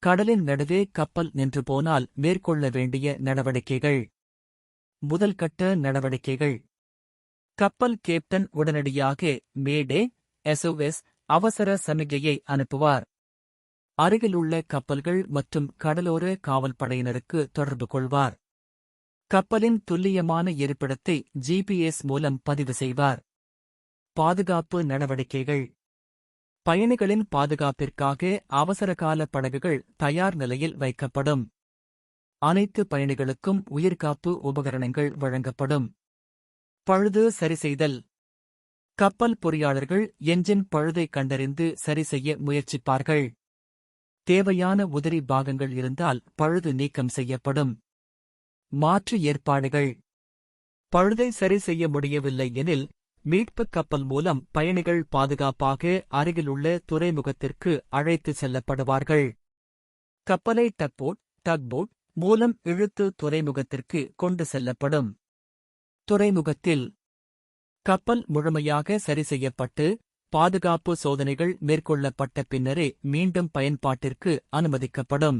கடலின் நடுவே கப்பல் நின்று போனால் மேற்கொள்ள வேண்டிய நடவடிக்கைகள். முதல் கட்ட நடவடிக்கைகள். கப்பல் கேப்டன் உடனடியாக மேடே SOS அவசர சமிகையை அனுப்புவார். அருகிலுள்ள கப்பல்கள் மற்றும் கடலோர காவல்படையினருக்கு தொடர்பு கொள்வார். கப்பலின் துல்லியமான இருப்பிடத்தை GPS மூலம் பதிவு செய்வார். பாதுகாப்பு நடவடிக்கைகள். பயணிகளின் பாதுகாப்பிற்காக அவசரகால படகுகள் தயார் நிலையில் வைக்கப்படும். அனைத்து பயணிகளுக்கும் உயிர்காப்பு உபகரணங்கள் வழங்கப்படும். பழுது சரிசெய்தல். கப்பல் பொறியாளர்கள் என்ஜின் பழுதை கண்டறிந்து சரிசெய்ய முயற்சிப்பார்கள். தேவையான உதிரி பாகங்கள் இருந்தால் பழுது நீக்கம் செய்யப்படும். மாற்று ஏற்பாடுகள். பழுதை சரி செய்ய முடியவில்லை எனில் மீட்புக் கப்பல் மூலம் பயணிகள் பாதுகாப்பாக அருகிலுள்ள துறைமுகத்திற்கு அழைத்து செல்லப்படுவார்கள். கப்பலை டக்போட் மூலம் இழுத்து துறைமுகத்திற்கு கொண்டு செல்லப்படும். துறைமுகத்தில் கப்பல் முழுமையாக சரி செய்யப்பட்டு பாதுகாப்பு சோதனைகள் மேற்கொள்ளப்பட்ட பின்னரே மீண்டும் பயன்பாட்டிற்கு அனுமதிக்கப்படும்.